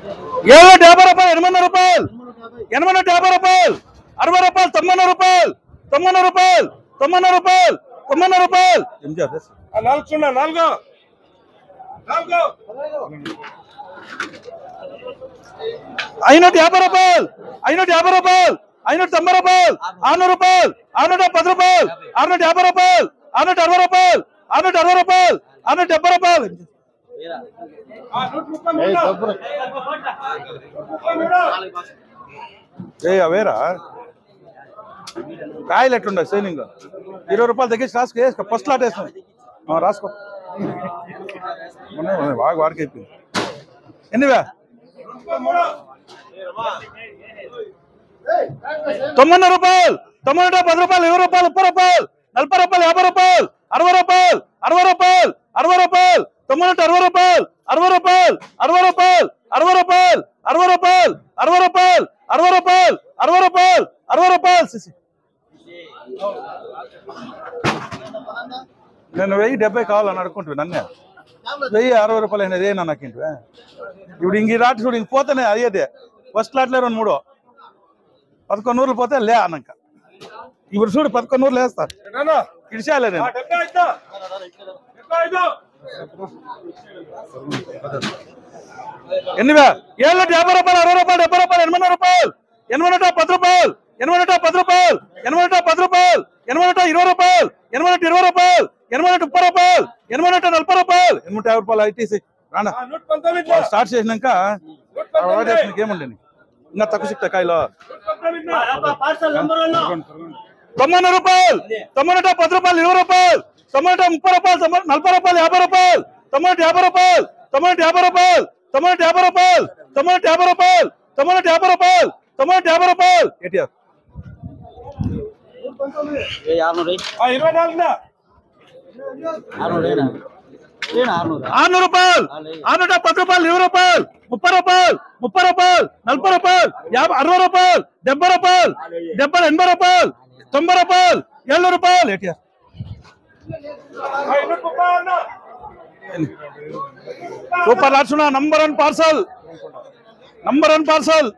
750 రూపాయలు 800 రూపాయలు 850 రూపాయలు 60 రూపాయలు 90 రూపాయలు 90 రూపాయలు 90 రూపాయలు 90 రూపాయలు 550 రూపాయలు 550 రూపాయలు 590 రూపాయలు 600 రూపాయలు 610 రూపాయలు 650 రూపాయలు 660 రూపాయలు 660 రూపాయలు 670 రూపాయలు అవేరా కాయలు ఎట్లుండ సైనింగ్ 20 రూపాయలు తగ్గించి రాసుకో ఫస్ట్ లాట్ వేస్తాం రాసుకో బాగా వాడికి అయిపోయింది ఎన్నివే 90 రూపాయలు 90 10 రూపాయలు 20 రూపాయలు 30 రూపాయలు 40 రూపాయలు 50 రూపాయలు 60 రూపాయలు 60 రూపాయలు 60 రూపాయలు 90 60 రూపాయలు 60 రూపాయలు 60 రూపాయలు 60 రూపాయలు 60 రూపాయలు 60 రూపాయలు 60 రూపాయలు 60 రూపాయలు 60 రూపాయలు నేను 1070 కావాలని అడుకుంటున్నాను నన్నే 1060 రూపాయలు అయినది ఏనా నాకు ఇంటి ఇప్పుడు ఇంక రాటి చూడు ఇంక పోతానే అయ్యేదే ఫస్ట్ లాట్లో 2 3 1100 పోతే లే అన్నాక ఇప్పుడు చూడు 1100 వేస్తారు ఇడిచాలే నేను ఎన్నివే 750 రూపాయలు 60 రూపాయలు 70 రూపాయలు 80 రూపాయలు 80 10 రూపాయలు 80 10 రూపాయలు 80 10 రూపాయలు 80 20 రూపాయలు 80 20 రూపాయలు 80 30 రూపాయలు 80 40 రూపాయలు 80 రూపాయలు ఐటీసీ రానా స్టార్ట్ చేసినాక ఏముండే ఇంకా తక్కువ సిక్తా కాయలో 90 రూపాయలు 90 10 రూపాయలు 20 రూపాయలు 90 30 రూపాయలు 40 రూపాయలు 50 రూపాయలు 90 50 రూపాయలు 90 50 రూపాయలు 90 50 రూపాయలు 90 50 రూపాయలు 90 50 రూపాయలు 90 50 రూపాయలు ఏటీఆర్ 600 రూపాయలు 610 రూపాయలు 20 రూపాయలు 30 రూపాయలు 30 రూపాయలు 40 రూపాయలు 60 రూపాయలు 70 రూపాయలు 80 రూపాయలు 90 రూపాయలు 70 రూపాయలు ఏటీఆర్ సూపర్ లాట్సునా నంబర్ 1 పార్సల్ నంబర్ 1 పార్సల్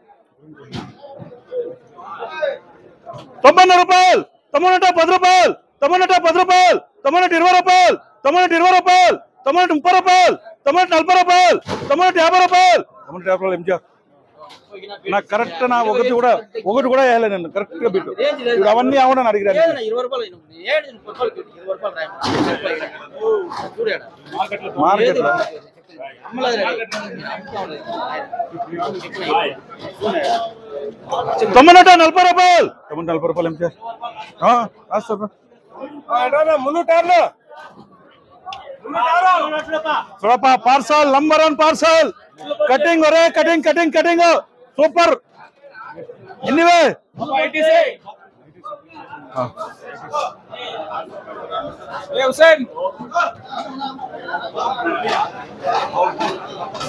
90 రూపాయలు 90 10 రూపాయలు 90 10 రూపాయలు 90 20 రూపాయలు 90 20 రూపాయలు 90 30 రూపాయలు 90 40 రూపాయలు 90 50 రూపాయలు 90 50 రూపాయలు ఎంజా నాకు కరెక్ట్ నా ఒకటి కూడా వేయలే నేను కరెక్ట్ గా బిట్టు ఇప్పుడు అవన్నీ అవడం అడిగాను మార్కెట్ టమాటా 40 రూపాయలు 40 రూపాయలు ఎంజా పార్సల్ నంబర్ 1 పార్సల్ కటింగ్ ఒరే కటింగ్ కటింగ్ కటింగ్ సూపర్ ఎన్నివే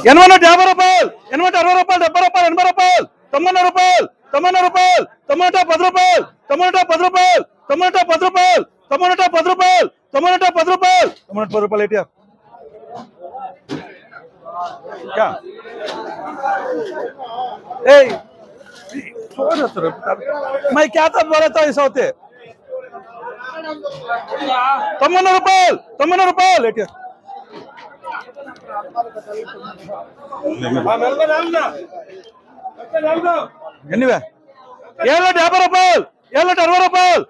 850 రూపాయలు 60 రూపాయలు 70 రూపాయలు 80 రూపాయలు 90 రూపాయలు 90 రూపాయలు 90 10 రూపాయలు 90 10 రూపాయలు 90 10 రూపాయలు 90 10 రూపాయలు 90 10 రూపాయలు 90 10 రూపాయలు ఏటీఆర్ क्या मैं क्या था बोला था ऐसा होते 90 రూపాయలు ఏటీఆర్ ఎన్నివే 750 రూపాయలు 760 రూపాయలు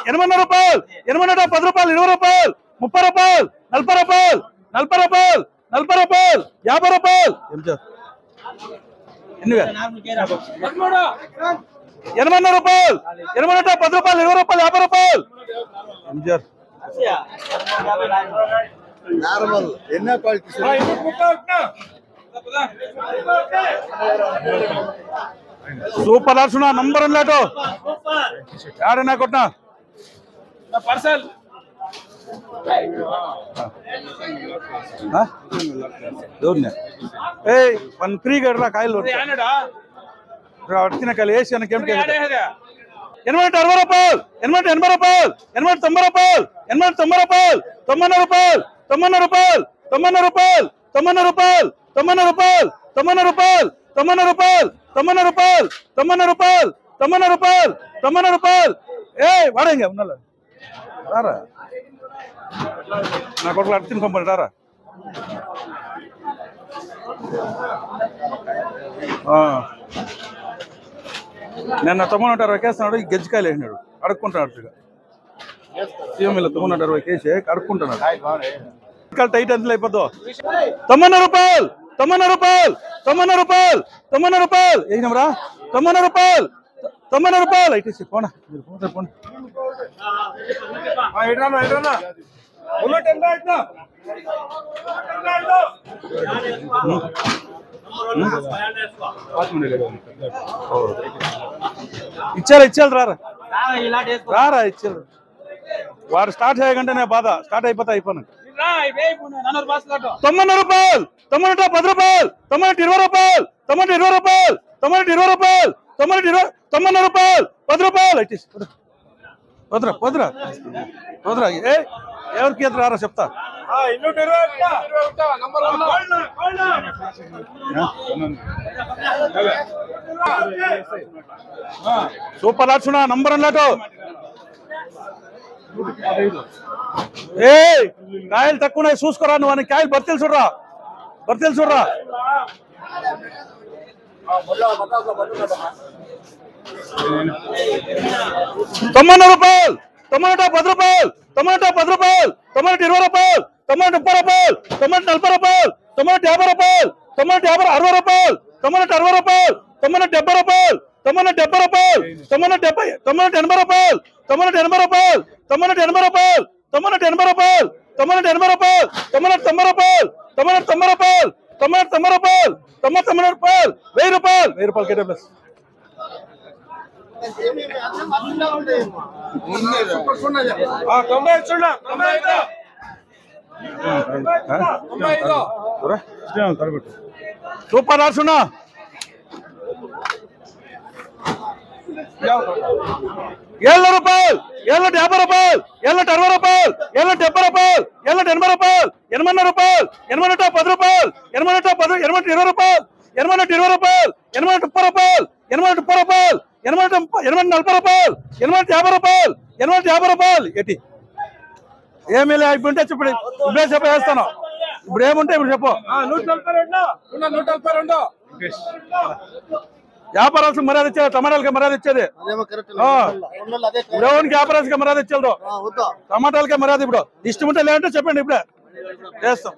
80 రూపాయలు 80 10 రూపాయలు 20 రూపాయలు 30 రూపాయలు 40 రూపాయలు 40 రూపాయలు 40 రూపాయలు 50 రూపాయలు ఎన్నివే 80 రూపాయలు 80 10 రూపాయలు 20 రూపాయలు 50 రూపాయలు ఎంజర్ నార్మల్ ఎన్న క్వాలిటీ సూపర్ లాట్సునా నంబర్ 1 లాటో యాడనా కొట్నా పార్సల్ ಒಂದು ಫ್ರೀ ಗಡ್ರ ಕಾಯಿಲ್ వచ్చిన కాయలు వేసి 860 రూపాయలు 880 రూపాయలు 890 రూపాయలు 890 రూపాయలు 90 రూపాయలు 90 రూపాయలు 90 రూపాయలు 90 రూపాయలు 90 రూపాయలు 90 రూపాయలు 90 రూపాయలు 90 రూపాయలు 90 రూపాయలు 90 రూపాయలు 90 రూపాయలు వాడంగా ఉన్నారా రారా నా కొడుకు అడిచిన పంపండి రారా నిన్న 90 కేస్తున్నాడు ఈ గెజ్జికాయలు వేసినాడు అడుక్కుంటున్నాడు సీఎం ఇలా 90 కేసి అడుక్కుంటున్నాడు టైట్ ఎంత అయిపోద్దు 90 రూపాయలు 90 రూపాయలు 90 రూపాయలు 90 రూపాయలు వేసినామరా 90 రూపాయలు 90 రూపాయలు అయితే పోనా మీరు పోతే పోండి ఇచ్చారు రారా రారా ఇచ్చారు వారు స్టార్ట్ చేయకంటేనే బాధ స్టార్ట్ అయిపోయినా 90 రూపాయలు 90 10 రూపాయలు 90 20 రూపాయలు 90 20 రూపాయలు 90 20 రూపాయలు 90 రూపాయలు 10 రూపాయలు అయితే వదరా ఎవరికి ఎదురు రారా చెప్తా సూపర్ లాట్సునా నంబర్ అన్నట్టు కాయలు తక్కువ చూసుకోరా నువ్వు అని కాయలు భర్తీలు చూడరా 90 రూపాయలు 10 రూపాయలు 10 రూపాయలు 20 రూపాయలు 30 రూపాయలు 40 రూపాయలు 50 రూపాయలు 60 రూపాయలు 60 రూపాయలు 70 రూపాయలు 70 రూపాయలు 80 రూపాయలు 80 రూపాయలు 80 రూపాయలు 80 రూపాయలు 80 రూపాయలు 80 రూపాయలు 90 రూపాయలు 90 రూపాయలు 90 రూపాయలు 90 రూపాయలు 1000 రూపాయలు కేటే ప్లస్ సూపర్ రాసున్నా 70 రూపాయలు 50 రూపాయలు 60 రూపాయలు 70 రూపాయలు 80 రూపాయలు 80 రూపాయలు 80 10 రూపాయలు 80 20 రూపాయలు 80 20 రూపాయలు 80 30 రూపాయలు 80 30 రూపాయలు 80 40 రూపాయలు 80 50 రూపాయలు 80 50 రూపాయలు ఎట్టి ఏమీ లే ఇప్పుడు ఉంటే ఇప్పుడు ఇప్పుడే చెప్పేస్తాను ఇప్పుడు ఏముంటే ఇప్పుడు చెప్పు 142 వ్యాపారాలకు మర్యాద ఇచ్చేది టమాటాలకి మర్యాద ఇచ్చేది దేవునికి వ్యాపారాలకి మర్యాద ఇచ్చేది టమాటాలకే మర్యాద ఇప్పుడు ఇష్టం ఉంటే లేదంటే చెప్పండి ఇప్పుడే చేస్తాం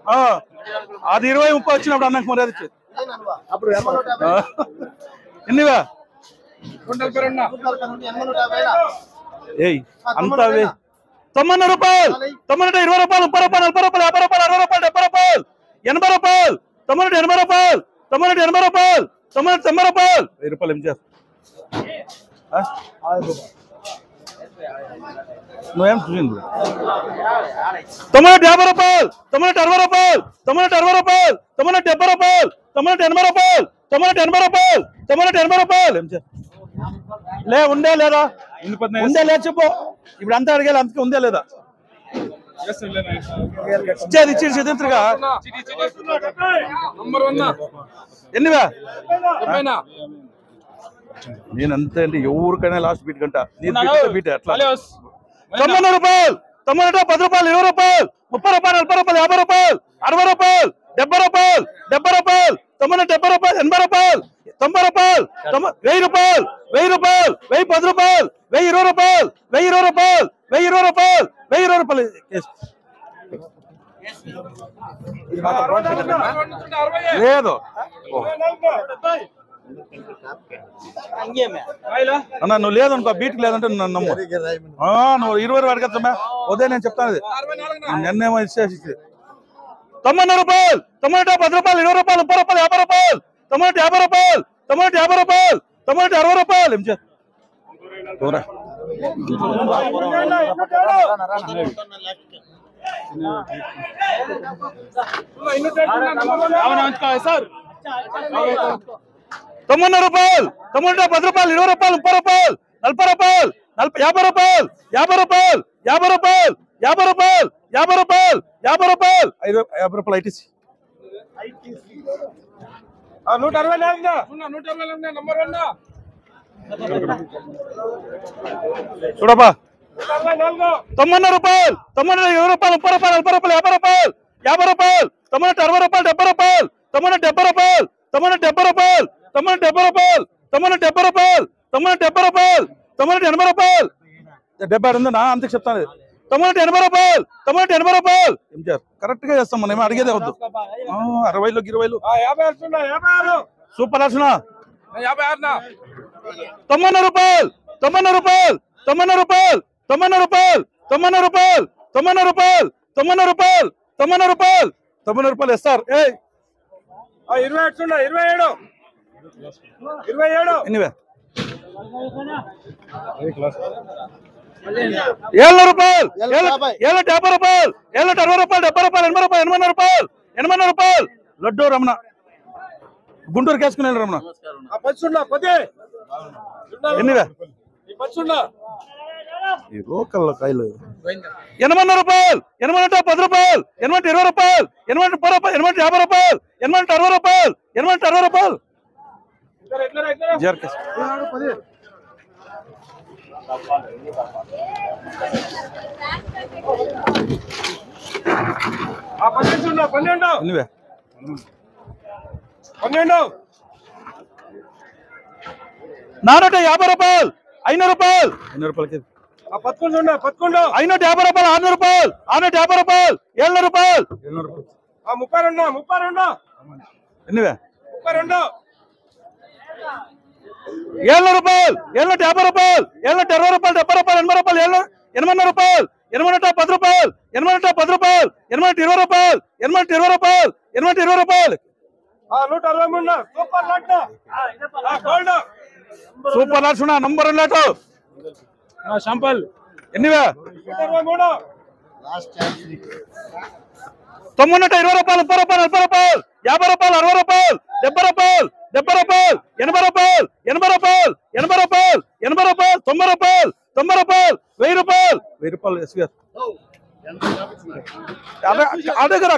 అది 20-30 వచ్చినప్పుడు అన్నకు మర్యాద ఇచ్చేది ఎన్నివా అంతా 90 రూపాయలు 90 20 రూపాయలు 30 రూపాయలు 40 రూపాయలు 50 రూపాయలు 60 రూపాయలు 70 రూపాయలు 80 రూపాయలు 90 80 రూపాయలు 1000 రూపాయలు ఏం చేస్తా నువ్వేం చూసింది 90 50 రూపాయలు 90 60 రూపాయలు 90 60 రూపాయలు 90 70 రూపాయలు 90 80 రూపాయలు 90 80 రూపాయలు 90 80 రూపాయలు ఏం చేస్తా లే ఉందే లేదా ఉందే లేదు చెప్పు ఇప్పుడు అంతా అడిగేది అంతకే ఉందే లేదా ఇచ్చేది తింటుగా ఎన్నివా నేను అంతే అండి ఎవరికైనా లాస్ట్ బీట్ కంట బీట్ ఎట్లా 90 రూపాయలు 90 10 రూపాయలు 20 రూపాయలు 30 రూపాయలు 40 రూపాయలు 50 రూపాయలు 60 రూపాయలు 70 రూపాయలు 70 రూపాయలు 80 రూపాయలు 90 రూపాయలు 1000 రూపాయలు 1000 రూపాయలు 1010 రూపాయలు 1020 రూపాయలు 1020 రూపాయలు 1020 రూపాయలు 1020 రూపాయలు లేదు అన్న నువ్వు లేదనుకో బీట్ లేదంటే నన్ను నమ్ము నువ్వు 20 అడగచ్చమ్మా ఉదయం నేను చెప్తాను నిన్నేమో ఇచ్చేసి 90 రూపాయలు 90 10 రూపాయలు 20 రూపాయలు 30 రూపాయలు 50 రూపాయలు 90 50 రూపాయలు 90 50 రూపాయలు 90 60 రూపాయలు సార్ 90 రూపాయలు 90 10 రూపాయలు 20 రూపాయలు 30 రూపాయలు 40 రూపాయలు 50 రూపాయలు 50 రూపాయలు 50 రూపాయలు 50 రూపాయలు 50 రూపాయలు 50 రూపాయలు 50 రూపాయలు ఐటీసీ చూడబ్బా 90 రూపాయలు 90 20 రూపాయలు 30 రూపాయలు 40 రూపాయలు 50 రూపాయలు 50 రూపాయలు 90 60 రూపాయలు 70 రూపాయలు 90 70 రూపాయలు 90 70 రూపాయలు 90 70 రూపాయలు 90 80 రూపాయలు 70 ఉందా అంతే చెప్తాను 90 80 రూపాయలు 80 రూపాయలు కరెక్ట్ గా చేస్తాం మనం ఏమో అడిగేదే వద్దు 60 20 సూపర్ అర్చన 90 రూపాయలు 90 రూపాయలు 90 రూపాయలు 90 రూపాయలు 90 రూపాయలు 90 రూపాయలు 90 రూపాయలు 90 రూపాయలు 90 రూపాయలు ఇస్తారు 27 ఎన్నివే 70 రూపాయలు 70 రూపాయలు 60 రూపాయలు 70 రూపాయలు 80 రూపాయలు 80 రూపాయలు లడ్డు రమణ గుంటూరు కేసుకుని రమణ ఎన్నివే ఈ లోకల్ కాయలు 80 రూపాయలు 80 10 రూపాయలు 80 20 రూపాయలు 80 30 రూపాయలు 80 50 రూపాయలు 80 60 రూపాయలు 80 60 రూపాయలు ఎన్నివే 450 రూపాయలు 500 రూపాయలు 500 రూపాయలకి 550 రూపాయలు 600 రూపాయలు 650 రూపాయలు 700 రూపాయలు 32 ఎన్నివే 700 రూపాయలు 750 రూపాయలు 720 రూపాయలు 70 రూపాయలు 80 రూపాయలు 80 10 రూపాయలు 80 10 రూపాయలు 80 20 రూపాయలు 80 20 రూపాయలు 80 20 రూపాయలు సూపర్ నర్సునా నంబర్ లేటు శాంపల్ ఎన్నివే 90 20 రూపాయలు 30 రూపాయలు 40 రూపాయలు 50 రూపాయలు 60 రూపాయలు 70 రూపాయలు 70 రూపాయలు 80 రూపాయలు 80 రూపాయలు 80 రూపాయలు 90 రూపాయలు 90 రూపాయలు 1000 రూపాయలు 1000 రూపాయలు ఎస్వీఆర్ అడగరా